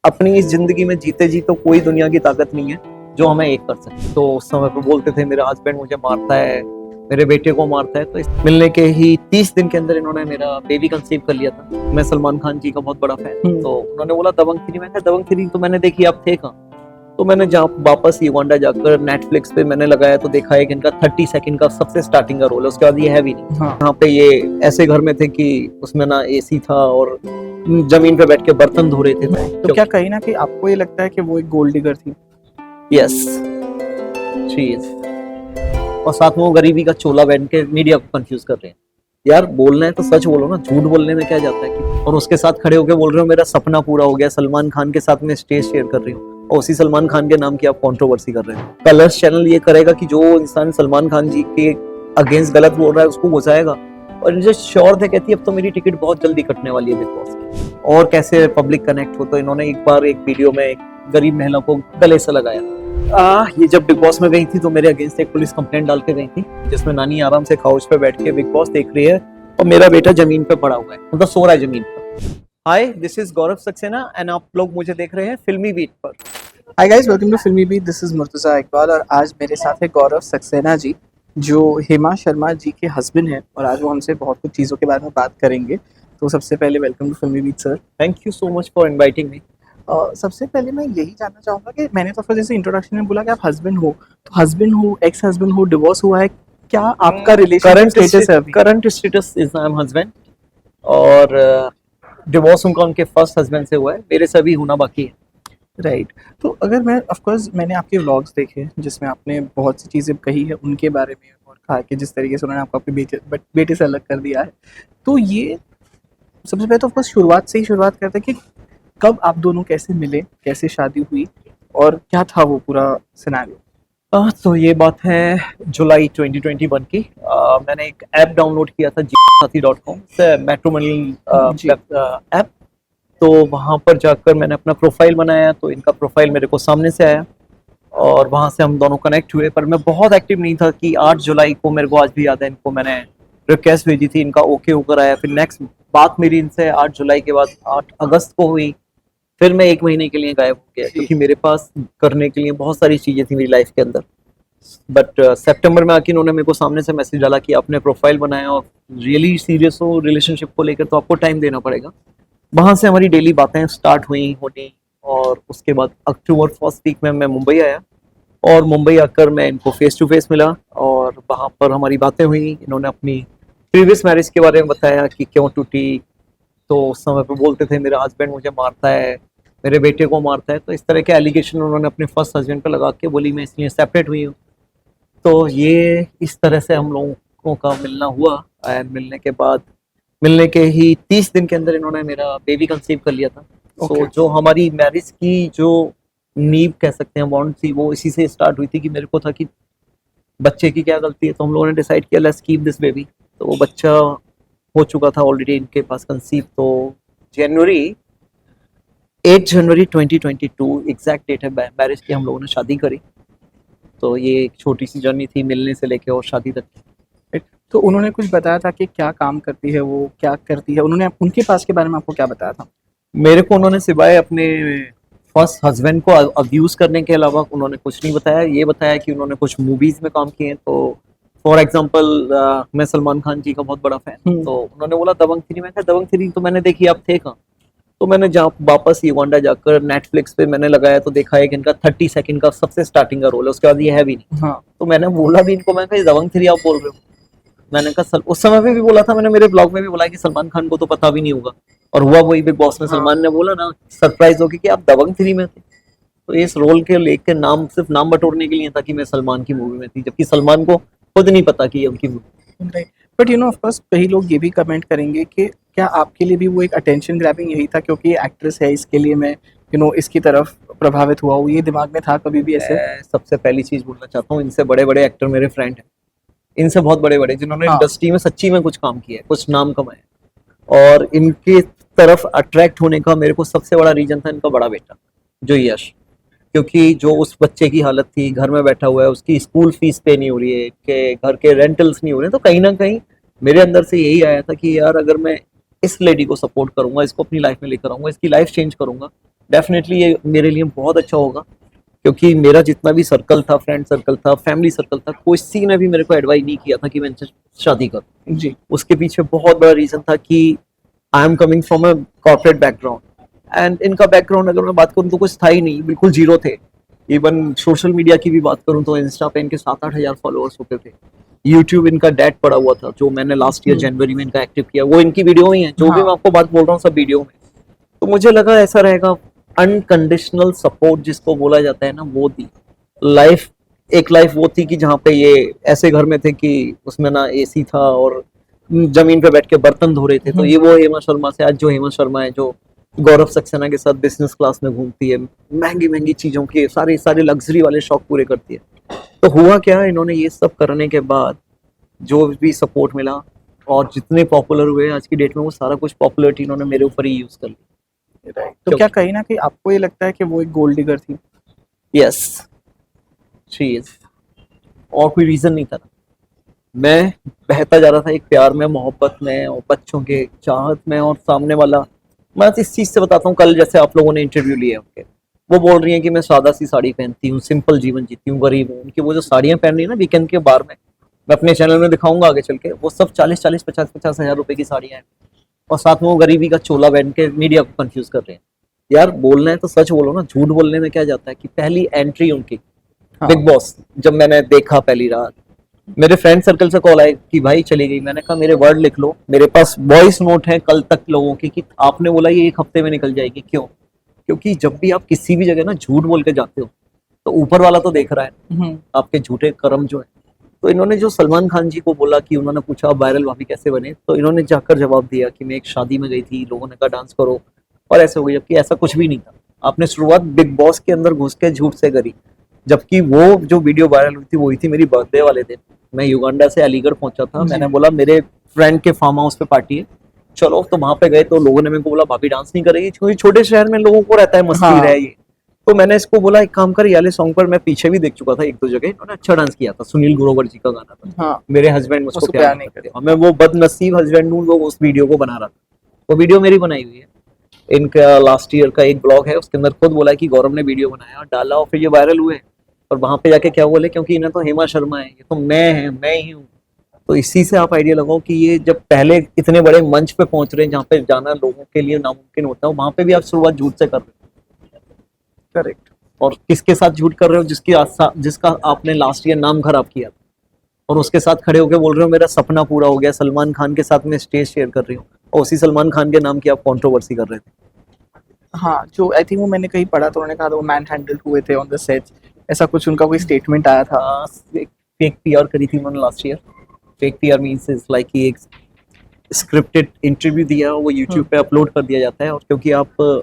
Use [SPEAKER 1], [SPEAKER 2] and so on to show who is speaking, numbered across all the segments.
[SPEAKER 1] अपनी इस जिंदगी में जीते जी तो कोई दुनिया की ताकत नहीं है जो हमें एक कर सके। तो उस समय पे बोलते थे मेरा हस्बैंड मुझे मारता है, मेरे बेटे को मारता है। तो इस मिलने के ही 30 दिन के अंदर इन्होंने मेरा बेबी कंसीव कर लिया था। मैं सलमान खान जी का बहुत बड़ा फैन, तो उन्होंने बोला दबंग 3। मैं कहा दबंग 3 तो मैंने देखी, आप थे कहाँ? तो मैंने जहाँ वापस युगांडा जाकर नेटफ्लिक्स पे मैंने लगाया तो देखा है कि इनका 30 सेकंड का सबसे स्टार्टिंग का रोल है, उसके बाद ये है भी नहीं।
[SPEAKER 2] हाँ।
[SPEAKER 1] यहाँ पे ये ऐसे घर में थे कि उसमें ना एसी था और जमीन पे बैठ के बर्तन धो रहे थे।
[SPEAKER 2] तो क्या कहीं ना कहीं आपको ये लगता है कि वो एक गोल्ड डिगर थी?
[SPEAKER 1] Yes, she is. और साथ में वो गरीबी का चोला पहन के मीडिया को कंफ्यूज कर रहे हैं। यार बोलना है तो सच बोलो ना, झूठ बोलने में क्या जाता है कि। और उसके साथ खड़े होकर बोल रहे हो मेरा सपना पूरा हो गया, सलमान खान के साथ मैं स्टेज शेयर कर रही हूँ, और उसी सलमान खान के नाम की आप कंट्रोवर्सी कर रहे हैं। कलर्स चैनल ये करेगा कि जो इंसान सलमान खान जी के अगेंस्ट गलत बोल रहा है उसको घुसाएगा। और मुझे श्योर थे, कहती अब तो मेरी टिकट बहुत जल्दी कटने वाली है बिग बॉस की। और कैसे पब्लिक कनेक्ट हो, तो इन्होंने एक बार एक वीडियो में एक गरीब महिला को गले से लगाया। ये जब बिग बॉस में गई थी तो मेरे अगेंस्ट एक पुलिस कंप्लेंट डाल के गई थी, जिसमें नानी आराम से काउच पे बैठ के बिग बॉस देख रही है और मेरा बेटा जमीन पे पड़ा हुआ है, मतलब सो रहा है जमीन पर। Hi, this is Gaurav Saxena and आप लोग मुझे देख रहे हैं फिल्मी बीट पर।
[SPEAKER 2] हाय गाइस, वेलकम टू फिल्मी Beat. This is Murtaza Iqbal और आज मेरे साथ है गौरव सक्सेना जी, जो हेमा शर्मा जी के हस्बैंड हैं, और आज वो हमसे बहुत कुछ चीज़ों के बारे में बात करेंगे। तो सबसे पहले वेलकम टू फिल्मी beat sir.
[SPEAKER 1] Thank you so much for inviting me.
[SPEAKER 2] सबसे पहले मैं यही जानना चाहूँगा कि मैंने तो फिर जैसे इंट्रोडक्शन में बोला कि आप हस्बैंड हो, तो हस्बैंड हो, एक्स हस्बैंड हो, डिवोर्स हुआ है, क्या आपका रिलेशन स्टेटस है अभी?
[SPEAKER 1] Current status is I am husband, और डिवोर्स उनका उनके फर्स्ट हस्बैंड से हुआ है, मेरे से अभी होना बाकी है।
[SPEAKER 2] राइट। तो अगर मैं ऑफकोर्स मैंने आपके व्लॉग्स देखे जिसमें आपने बहुत सी चीज़ें कही है उनके बारे में, और कहा कि जिस तरीके से उन्होंने आपको अपने बेटे से अलग कर दिया है, तो ये सबसे पहले तो ऑफकोर्स शुरुआत से ही शुरुआत करते हैं कि कब आप दोनों कैसे मिले, कैसे शादी हुई, और क्या था वो पूरा सिनेरियो?
[SPEAKER 1] तो ये बात है जुलाई 2021 की। मैंने एक ऐप डाउनलोड किया था जीसाथी.com से, मैट्रिमोनियल ऐप। तो वहाँ पर जाकर मैंने अपना प्रोफाइल बनाया, तो इनका प्रोफाइल मेरे को सामने से आया और वहाँ से हम दोनों कनेक्ट हुए। पर मैं बहुत एक्टिव नहीं था कि 8 जुलाई को, मेरे को आज भी याद है, इनको मैंने रिक्वेस्ट भेजी थी, इनका ओके होकर आया। फिर नेक्स्ट बात मेरी इनसे 8 जुलाई के बाद 8 अगस्त को हुई। फिर मैं 1 महीने के लिए गायब हो गया क्योंकि मेरे पास करने के लिए बहुत सारी चीज़ें थी मेरी लाइफ के अंदर। बट सितंबर में आके इन्होंने मेरे को सामने से मैसेज डाला कि आपने प्रोफाइल बनाया और रियली सीरियस हो रिलेशनशिप को लेकर, तो आपको टाइम देना पड़ेगा। वहाँ से हमारी डेली बातें स्टार्ट हुई होनी, और उसके बाद अक्टूबर फर्स्ट वीक में मैं मुंबई आया, और मुंबई आकर मैं इनको फेस टू फेस मिला और वहाँ पर हमारी बातें हुई। इन्होंने अपनी प्रीवियस मैरिज के बारे में बताया कि क्यों टूटी। तो उस समय पे बोलते थे मेरा हस्बैंड मुझे मारता है, मेरे बेटे को मारता है। तो इस तरह के एलिगेशन उन्होंने अपने फर्स्ट हस्बैंड पे लगा के बोली मैं इसलिए सेपरेट हुई हूँ। तो ये इस तरह से हम लोगों का मिलना हुआ। एंड मिलने के बाद, मिलने के ही 30 दिन के अंदर इन्होंने मेरा बेबी कंसीव कर लिया था।
[SPEAKER 2] Okay.
[SPEAKER 1] तो जो हमारी मैरिज की जो नींव कह सकते हैं, बॉन्ड थी, वो इसी से स्टार्ट हुई थी कि मेरे को था कि बच्चे की क्या गलती है। तो हम लोगों ने डिसाइड किया लेट्स कीप दिस बेबी। तो वो बच्चा हो चुका था ऑलरेडी इनके पास कंसीव। तो जनवरी 8 जनवरी 2022 एग्जैक्ट डेट है मैरिज की, हम लोगों ने शादी करी। तो ये एक छोटी सी जर्नी थी मिलने से लेके और शादी तक की।
[SPEAKER 2] तो उन्होंने कुछ बताया था कि क्या काम करती है वो, क्या करती है? उन्होंने उनके पास के बारे में आपको क्या बताया था?
[SPEAKER 1] मेरे को उन्होंने सिवाय अपने फर्स्ट हस्बैंड को अब्यूज करने के अलावा उन्होंने कुछ नहीं बताया। ये बताया कि उन्होंने कुछ मूवीज में काम किए हैं। तो फॉर एग्जांपल मैं सलमान खान जी का बहुत बड़ा फैन, तो उन्होंने बोला दबंग 3। मैं कहा दबंग 3 तो मैंने देखी, आप थे कहाँ? तो मैंने जहाँ वापस युगांडा जाकर नेटफ्लिक्स पे मैंने लगाया तो देखा है कि इनका 30 सेकंड का सबसे स्टार्टिंग का रोल है, उसके बाद ये है भी नहीं।
[SPEAKER 2] हाँ।
[SPEAKER 1] तो मैंने बोला भी इनको, मैं कहा दबंग 3 आप बोल रहे हो? मैंने कहा उस समय पे भी बोला था, मैंने मेरे ब्लॉग में भी बोला कि सलमान खान को तो पता भी नहीं होगा, और हुआ वही बिग बॉस में। सलमान ने बोला ना सरप्राइज होगी कि आप दबंग 3 में थे। तो इस रोल के लेके नाम सिर्फ नाम बटोरने के लिए था कि मैं सलमान की मूवी में थी, जबकि सलमान को खुद नहीं पता कि ये उनकी movie.
[SPEAKER 2] But you know of course कई लोग ये भी कमेंट करेंगे कि क्या आपके लिए भी वो एक अटेंशन ग्रैबिंग यही था, क्योंकि ये एक्ट्रेस है इसके लिए मैं इसकी तरफ प्रभावित हुआ हूँ? ये दिमाग में था कभी भी ऐसे?
[SPEAKER 1] सबसे पहली चीज बोलना चाहता हूँ, इनसे बड़े बड़े एक्टर मेरे फ्रेंड हैं, इनसे बहुत बड़े बड़े, जिन्होंने इंडस्ट्री में सच्ची में कुछ काम किया है, कुछ नाम कमाया। और इनके तरफ अट्रैक्ट होने का मेरे को सबसे बड़ा रीजन था इनका बड़ा बेटा जो यश। क्योंकि जो उस बच्चे की हालत थी, घर में बैठा हुआ है, उसकी स्कूल फीस पे नहीं हो रही है, कि घर के रेंटल्स नहीं हो रहे, तो कहीं ना कहीं मेरे अंदर से यही आया था कि यार अगर मैं इस लेडी को सपोर्ट करूंगा, इसको अपनी लाइफ में लेकर आऊंगा, इसकी लाइफ चेंज करूंगा, डेफिनेटली ये मेरे लिए बहुत अच्छा होगा, क्योंकि मेरा जितना भी सर्कल था, फ्रेंड सर्कल था, फैमिली सर्कल था, किसी ने भी मेरे को एडवाइस नहीं किया था कि मैं इनसे शादी करूं।
[SPEAKER 2] जी।
[SPEAKER 1] उसके पीछे बहुत बड़ा रीजन था कि I am coming from a corporate background, and इनका बैकग्राउंड अगर मैं बात करूं तो कुछ था ही नहीं, बिल्कुल जीरो थे। इवन सोशल मीडिया की भी बात करूं तो इंस्टा पे इनके 7-8 हज़ार फॉलोअर्स होते थे। यूट्यूब इनका डेट पड़ा हुआ था, जो मैंने लास्ट ईयर जनवरी में इनका एक्टिव किया, वो इनकी वीडियो ही है, जो भी
[SPEAKER 2] हाँ।
[SPEAKER 1] मैं आपको बात बोल रहा हूँ सब वीडियो में। तो मुझे लगा ऐसा रहेगा, अनकंडीशनल सपोर्ट जिसको बोला जाता है ना, वो दी लाइफ। एक लाइफ वो थी कि जहाँ पे ये ऐसे घर में थे कि उसमें ना एसी था और जमीन पे बैठ के बर्तन धो रहे थे। तो ये वो हेमा शर्मा से आज जो हेमा शर्मा है, जो गौरव सक्सेना के साथ बिजनेस क्लास में घूमती है, महंगी महंगी चीजों के सारे सारे लग्जरी वाले शौक पूरे करती है। तो हुआ क्या, इन्होंने ये सब करने के बाद जो भी सपोर्ट मिला और जितने पॉपुलर हुए आज की डेट में, वो सारा कुछ पॉपुलरिटी इन्होंने मेरे ऊपर ही यूज कर ली।
[SPEAKER 2] तो क्या कहीं ना कहीं आपको ये लगता है कि वो एक गोल्ड डिगर थी?
[SPEAKER 1] Yes, she is. और कोई रीजन नहीं था। मैं बहता जा रहा था एक प्यार में, मोहब्बत में और बच्चों के चाहत में, और सामने वाला, मैं इस चीज से बताता हूँ, कल जैसे आप लोगों ने इंटरव्यू लिया उनके, वो बोल रही है कि मैं सादा सी साड़ी पहनती हूँ, सिंपल जीवन जीती हूँ, गरीब हूँ। उनकी वो जो साड़ियाँ पहन रही है ना वीकेंड के बार में, मैं अपने चैनल में दिखाऊंगा आगे चल के, वो सब 40-40, 50-50 हज़ार रुपए की साड़ियाँ हैं, और साथ में वो गरीबी का चोला पहन के मीडिया को कंफ्यूज कर रहे हैं। यार बोलना है तो सच बोलो ना, झूठ बोलने में क्या जाता है। कि पहली एंट्री उनकी
[SPEAKER 2] हाँ।
[SPEAKER 1] बिग बॉस जब मैंने देखा पहली रात, मेरे फ्रेंड सर्कल से कॉल आए कि भाई चली गई। मैंने कहा मेरे वर्ड लिख लो, मेरे पास वॉइस नोट है कल तक लोगों की, कि आपने बोला ये एक हफ्ते में निकल जाएगी। क्यों? क्योंकि जब भी आप किसी भी जगह ना झूठ बोल के जाते हो, तो ऊपर वाला तो देख रहा है आपके झूठे कर्म जो है। तो इन्होंने जो सलमान खान जी को बोला, कि उन्होंने पूछा वायरल भाभी कैसे बने, तो इन्होंने जाकर जवाब दिया कि मैं एक शादी में गई थी, लोगों ने कहा डांस करो और ऐसे हो गई, जबकि ऐसा कुछ भी नहीं था। आपने शुरुआत बिग बॉस के अंदर घुस के झूठ से करी, जबकि वो जो वीडियो वायरल हुई थी वो हुई थी मेरी बर्थडे वाले दिन। मैं युगांडा से अलीगढ़ पहुंचा था, मैंने बोला मेरे फ्रेंड के फार्म हाउस पे पार्टी है, चलो। तो वहां पे गए तो लोगों ने मेरे को बोला भाभी डांस नहीं करेगी, क्योंकि छोटे शहर में लोगों को रहता है मस्ती
[SPEAKER 2] हाँ।
[SPEAKER 1] रहे ये। तो मैंने इसको बोला एक काम कर, ये वाले सॉन्ग पर मैं पीछे भी देख चुका था एक दो जगह, इन्होंने अच्छा डांस किया था, सुनील ग्रोवर जी का गाना था,
[SPEAKER 2] हाँ।
[SPEAKER 1] मेरे हस्बैंड मुझको
[SPEAKER 2] उसको
[SPEAKER 1] प्यार
[SPEAKER 2] प्यार
[SPEAKER 1] नहीं
[SPEAKER 2] नहीं
[SPEAKER 1] करते, और मैं वो बदनसीब हस्बैंड हूँ वो उस वीडियो को बना रहा था। वो वीडियो मेरी बनाई हुई है। इनका लास्ट ईयर का एक ब्लॉग है, उसके अंदर खुद बोला कि गौरव ने वीडियो बनाया और डाला, और फिर ये वायरल हुए। और वहां पे जाके क्या बोले, क्योंकि इन्हें तो हेमा शर्मा है, ये तो मैं ही हूँ। तो इसी से आप आइडिया लगाओ कि ये जब पहले इतने बड़े मंच पे पहुंच रहे हैं, जहाँ पे जाना लोगों के लिए नामुमकिन होता है, वहां पे भी आप शुरुआत झूठ से कर रहे हो।
[SPEAKER 2] करेक्ट।
[SPEAKER 1] और किसके साथ झूठ कर रहे हो? जिसका आपने लास्ट ईयर नाम खराब किया, और उसके साथ खड़े होकर बोल रहे हो मेरा सपना पूरा हो गया, सलमान खान के साथ मैं स्टेज शेयर कर रही हूँ, और उसी सलमान खान के नाम की आप कंट्रोवर्सी कर रहे थे।
[SPEAKER 2] हाँ, जो आई थिंक वो मैंने कहीं पढ़ा तो उन्होंने कहा था वो मैन हैंडल हुए थे ऑन द सेट, ऐसा कुछ उनका कोई स्टेटमेंट आया था।
[SPEAKER 1] फेक पीआर करी थी उन्होंने last year. Fake PR means is like कि एक स्क्रिप्टेड इंटरव्यू दिया, वो यूट्यूब पे अपलोड कर दिया जाता है, और क्योंकि आप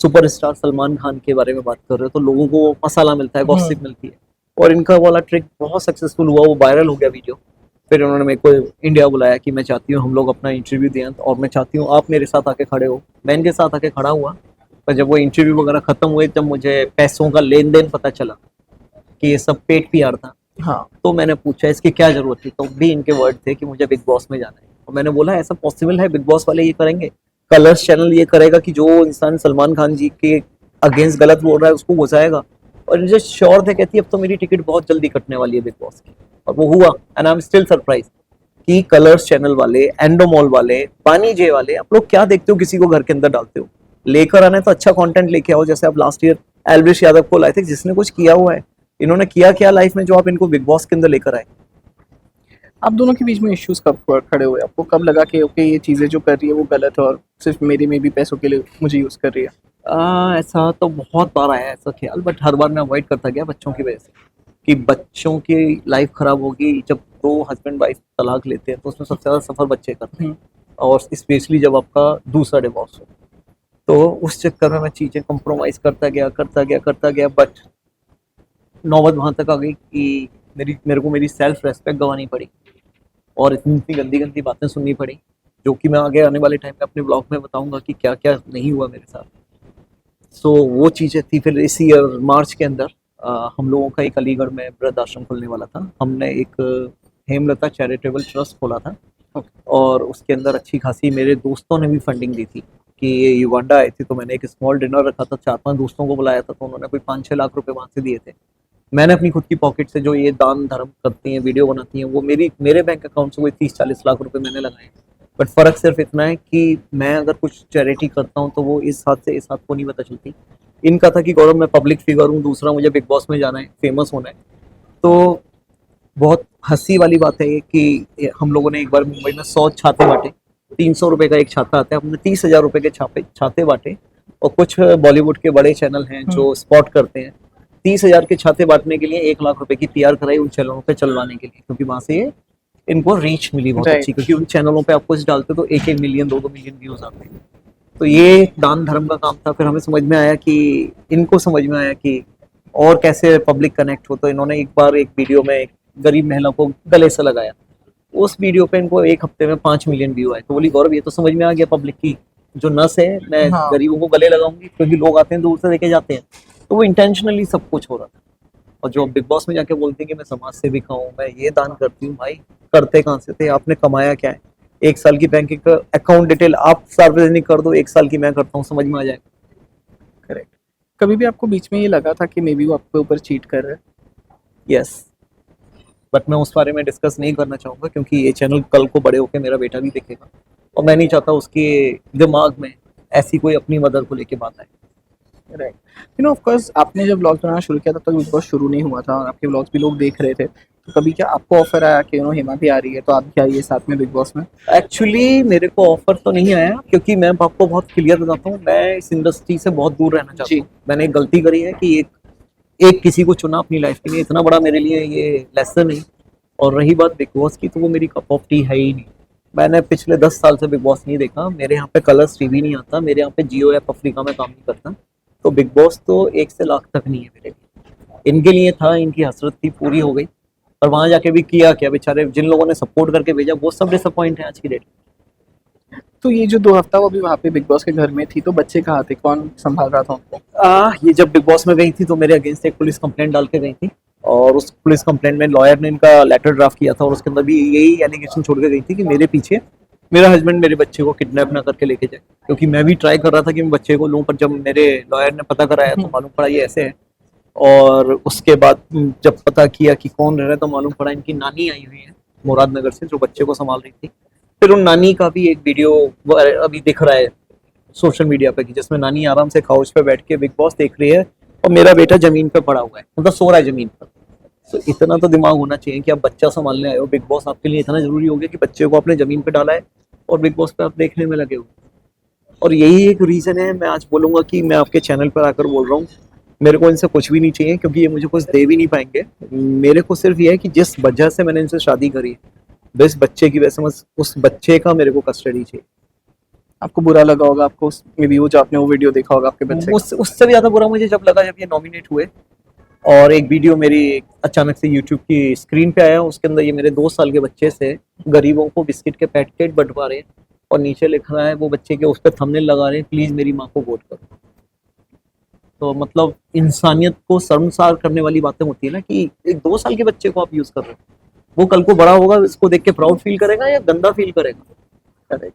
[SPEAKER 1] सुपरस्टार सलमान खान के बारे में बात कर रहे हो, तो लोगों को मसाला मिलता है, गॉसिप मिलती है। और इनका वाला ट्रिक बहुत सक्सेसफुल हुआ, वो वायरल हो गया वीडियो। फिर उन्होंने मेरे को इंडिया बुलाया कि मैं चाहती हूँ हम लोग अपना इंटरव्यू दें, और मैं चाहती हूँ आप मेरे साथ आके खड़े हो। मैं इनके साथ आके खड़ा हुआ, पर जब वो इंटरव्यू वगैरह खत्म हुए, जब मुझे पैसों का लेन देन पता चला कि ये सब पेड पीआर था,
[SPEAKER 2] हाँ।
[SPEAKER 1] तो मैंने पूछा इसकी क्या जरूरत थी, तो भी इनके वर्ड थे कि मुझे बिग बॉस में जाना है। और मैंने बोला ऐसा पॉसिबल है? बिग बॉस वाले ये करेंगे? कलर्स चैनल ये करेगा कि जो इंसान सलमान खान जी के अगेंस्ट गलत बोल रहा है उसको घुसाएगा? और मुझे श्योर थे, कहती अब तो मेरी टिकट बहुत जल्दी कटने वाली है बिग बॉस की। और वो हुआ, and I am still surprise कि कलर्स चैनल वाले, एंडोमॉल वाले, पानी जे वाले, आप लोग क्या देखते हो किसी को घर के अंदर डालते हो? लेकर आना है तो अच्छा कंटेंट लेके आओ। जैसे आप लास्ट ईयर एल्विश यादव को लाए थे, जिसने कुछ किया हुआ है। इन्होंने किया क्या लाइफ में जो आप इनको बिग बॉस के अंदर लेकर आए?
[SPEAKER 2] आप दोनों के बीच में इश्यूज कब खड़े हुए? आपको कब लगा कि ओके ये चीज़ें जो कर रही है वो गलत है और सिर्फ मेरे में भी पैसों के लिए मुझे यूज़ कर रही है?
[SPEAKER 1] ऐसा तो बहुत बार आया ऐसा ख्याल, बट हर बार मैं अवॉइड करता गया बच्चों की वजह से, कि बच्चों की लाइफ खराब होगी। जब दो हस्बैंड वाइफ तलाक लेते हैं तो उसमें सबसे ज़्यादा सफर बच्चे करते हैं, और स्पेशली जब आपका दूसरा डिवोर्स हो। तो उस चक्कर में मैं चीज़ें कंप्रोमाइज़ करता गया, बट नौबत वहाँ तक आ गई कि मेरे को मेरी सेल्फ रेस्पेक्ट गंवानी पड़ी, और इतनी गंदी गंदी बातें सुननी पड़ी, जो कि मैं आगे आने वाले टाइम में अपने ब्लॉग में बताऊंगा कि क्या क्या नहीं हुआ मेरे साथ। सो वो चीज़ें थी। फिर इसी ईयर मार्च के अंदर हम लोगों का एक अलीगढ़ में वृद्ध आश्रम खुलने वाला था। हमने एक हेमलता चैरिटेबल ट्रस्ट खोला था, और उसके अंदर अच्छी खासी मेरे दोस्तों ने भी फंडिंग दी थी। कि ये युगांडा आए थे, तो मैंने एक स्मॉल डिनर रखा था, 4-5 दोस्तों को बुलाया था, तो उन्होंने कोई 5-6 लाख रुपए वहाँ से दिए थे। मैंने अपनी खुद की पॉकेट से, जो ये दान धर्म करती हैं, वीडियो बनाती हैं, वो मेरे बैंक अकाउंट से कोई 30-40 लाख रुपए मैंने लगाए। बट फ़र्क सिर्फ इतना है कि मैं अगर कुछ चैरिटी करता हूँ तो वो इस हाथ से इस हाथ को नहीं पता चलती। इनका था कि गौरव मैं पब्लिक फिगर हूँ, दूसरा मुझे बिग बॉस में जाना है, फेमस होना है। तो बहुत हँसी वाली बात है ये कि हम लोगों ने एक बार मुंबई में 100 छाते बाँटे। 300 रुपए का एक छाता आता है, हमने 30,000 रुपए के छाते बाँटे। और कुछ बॉलीवुड के बड़े चैनल हैं जो स्पॉट करते हैं, 30,000 के छाते बाँटने के लिए 1 लाख रुपए की पीआर कराई उन चैनलों पे चलवाने के लिए, क्योंकि वहाँ से ये इनको रीच मिली बहुत
[SPEAKER 2] Right.
[SPEAKER 1] अच्छी, क्योंकि उन चैनलों पे आप कुछ डालते तो 1-1 मिलियन 2-2 मिलियन व्यूज आते हैं। तो ये दान धर्म का काम था। फिर हमें समझ में आया कि इनको समझ में आया कि और कैसे पब्लिक कनेक्ट हो, तो इन्होंने एक बार एक वीडियो में एक गरीब महिला को गले से लगाया। उस वीडियो पे इनको 1 हफ्ते में 5 मिलियन व्यू आए। तो बोली गौरव ये तो समझ में आ गया पब्लिक की जो नस है, मैं
[SPEAKER 2] हाँ।
[SPEAKER 1] गरीबों को गले लगाऊंगी, क्योंकि लोग आते हैं दूर से देखे जाते हैं। तो वो इंटेंशनली सब कुछ हो रहा था। और जो बिग बॉस में जाके बोलते हैं कि मैं समाज सेविका हूँ, मैं ये दान करती हूँ, भाई करते कहाँ से थे, आपने कमाया क्या है? 1 साल की बैंक अकाउंट डिटेल आप सार्वजनिक कर दो, 1 साल की मैं करता हूँ, समझ में आ जाएगा।
[SPEAKER 2] करेक्ट। कभी भी आपको बीच में ये लगा था कि मे बी वो आपके ऊपर चीट कर रहे हैं?
[SPEAKER 1] यस, बट मैं उस बारे में डिस्कस नहीं करना चाहूँगा, क्योंकि ये चैनल कल को बड़े होकर मेरा बेटा भी देखेगा, और मैं नहीं चाहता उसके दिमाग में ऐसी कोई अपनी मदर को लेके बात आए।
[SPEAKER 2] Right. You know of course आपने जब व्लॉग्स बनाना शुरू किया तब तक बिग बॉस शुरू नहीं हुआ था और आपके व्लॉग्स भी लोग देख रहे थे, तो कभी क्या आपको ऑफर आया कि हेमा भी आ रही है तो आप भी आइए साथ में बिग बॉस में?
[SPEAKER 1] एक्चुअली मेरे को ऑफर तो नहीं आया, क्योंकि मैं आपको बहुत क्लियर बताता हूँ, मैं इस इंडस्ट्री से बहुत दूर रहना चाहता हूँ। मैंने एक गलती करी है कि एक किसी को चुना अपनी लाइफ के लिए, इतना बड़ा मेरे लिए ये लेसन नहीं। और रही बात बिग बॉस की, तो वो मेरी कप ऑफ टी है ही नहीं। मैंने पिछले 10 साल से बिग बॉस नहीं देखा, मेरे यहाँ पे कलर्स टीवी नहीं आता, मेरे यहाँ पे जियो ऐप अफ्रीका में काम नहीं करता। तो बिग बॉस तो 1 से लाख तक नहीं है मेरे लिए। इनके लिए था, इनकी हसरत थी, पूरी हो गई। और वहां जाके भी किया क्या, बेचारे जिन लोगों ने सपोर्ट करके भेजा वो सब डिसअपॉइंट है आज की डेट में।
[SPEAKER 2] तो ये जो 2 हफ्ता वो भी वहाँ पे बिग बॉस के घर में थी, तो बच्चे कहाँ थे, कौन संभाल रहा था उनको?
[SPEAKER 1] ये जब बिग बॉस में गई थी तो मेरे अगेंस्ट एक पुलिस कंप्लेंट डाल के गई थी, और उस पुलिस कंप्लेंट में लॉयर ने इनका लेटर ड्राफ्ट किया था, और उसके अंदर भी यही एलिगेशन छोड़ के गई थी कि मेरे पीछे मेरा हस्बैंड मेरे बच्चे को किडनैप ना करके लेके जाए। क्योंकि मैं भी ट्राई कर रहा था कि मैं बच्चे को लूं, पर जब मेरे लॉयर ने पता कराया तो मालूम पड़ा ये ऐसे है। और उसके बाद जब पता किया कि कौन रह रहा है, तो मालूम पड़ा इनकी नानी आई हुई है मुरादनगर से, जो बच्चे को संभाल रही थी। फिर उन नानी का भी एक वीडियो अभी दिख रहा है सोशल मीडिया पे, कि जिसमें नानी आराम से काउच पे बैठ के बिग बॉस देख रही है, और मेरा बेटा जमीन पे पड़ा हुआ है, मतलब सो रहा है जमीन पर। तो इतना तो दिमाग होना चाहिए कि आप बच्चा संभालने आए हो, बिग बॉस आपके लिए इतना जरूरी हो गया कि बच्चे को आपने जमीन पे डाला है और बिग बॉस पे आप देखने में लगे हो। और यही एक रीजन है, मैं आज बोलूंगा कि मैं आपके चैनल पर आकर बोल रहा हूँ, मेरे को इनसे कुछ भी नहीं चाहिए, क्योंकि ये मुझे कुछ दे भी नहीं पाएंगे। मेरे को सिर्फ ये है कि जिस वजह से मैंने इनसे शादी करी है, जिस बच्चे की वजह से, उस बच्चे का मेरे को कस्टडी चाहिए।
[SPEAKER 2] आपको बुरा लगा होगा, आपको मे बी वो जो आपने वो वीडियो देखा होगा आपके बच्चे का।
[SPEAKER 1] उससे भी ज्यादा बुरा मुझे जब लगा, जब ये नॉमिनेट हुए और एक वीडियो मेरी अचानक से यूट्यूब की स्क्रीन पे आया, उसके अंदर ये मेरे 2 साल के बच्चे से गरीबों को बिस्किट के पैकेट बंटवा रहे हैं, और नीचे लिख रहा है वो बच्चे के, उस पर थंबनेल लगा रहे हैं, प्लीज मेरी माँ को वोट करो। तो मतलब इंसानियत को शर्मसार करने वाली बातें होती है ना, कि एक 2 साल के बच्चे को आप यूज कर रहे हो, वो कल को बड़ा होगा, इसको देख के प्राउड फील करेगा या गंदा फील करेगा।
[SPEAKER 2] करेक्ट।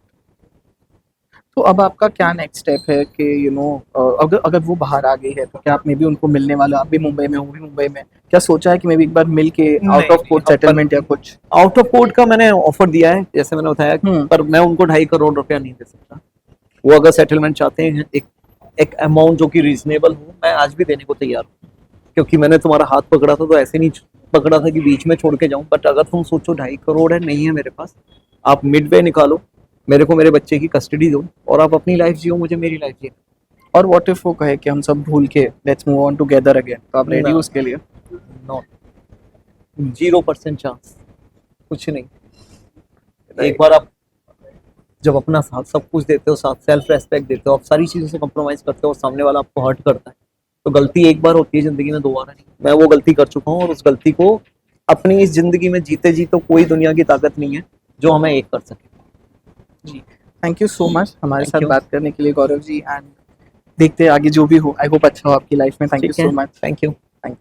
[SPEAKER 2] तो अब आपका क्या नेक्स्ट स्टेप है कि अगर अगर वो बाहर आ गई है तो क्या आप मे बी उनको मिलने वाले, आप भी मुंबई में, वो भी मुंबई में, क्या सोचा है कि मे बी एक बार मिल के आउट ऑफ कोर्ट सेटलमेंट या कुछ?
[SPEAKER 1] आउट ऑफ कोर्ट का मैंने ऑफर दिया है, जैसे मैंने बताया, पर मैं उनको 2.5 करोड़ रुपया नहीं दे सकता। वो अगर सेटलमेंट चाहते हैं, एक अमाउंट जो कि रीजनेबल हो, मैं आज भी देने को तैयार हूँ। क्योंकि मैंने तुम्हारा हाथ पकड़ा था तो ऐसे नहीं पकड़ा था कि बीच में छोड़ के जाऊं। बट अगर तुम सोचो 2.5 करोड़ है, नहीं है मेरे पास, आप मिडवे निकालो, मेरे को मेरे बच्चे की कस्टडी दो, और आप अपनी लाइफ जियो, मुझे मेरी लाइफ जियो।
[SPEAKER 2] और व्हाट इफ वो कहे कि हम सब भूल के let's move on together again, तो आप रेडी हो उसके लिए?
[SPEAKER 1] नॉट 0% चांस, कुछ नहीं। एक बार आप जब अपना साथ सब कुछ देते हो, साथ सेल्फ रेस्पेक्ट देते हो, आप सारी चीजों से कॉम्प्रोमाइज करते हो, और सामने वाला आपको हर्ट करता है, तो गलती एक बार होती है जिंदगी में, दोबारा नहीं। मैं वो गलती कर चुका हूँ, और उस गलती को अपनी इस जिंदगी में जीते जी तो कोई दुनिया की ताकत नहीं है जो हमें एक कर सके।
[SPEAKER 2] जी, थैंक यू सो मच हमारे
[SPEAKER 1] Thank
[SPEAKER 2] साथ
[SPEAKER 1] you.
[SPEAKER 2] बात करने के लिए गौरव जी, एंड देखते हैं आगे जो भी हो, आई होप अच्छा हो आपकी लाइफ में। Thank you so much.
[SPEAKER 1] Thank you.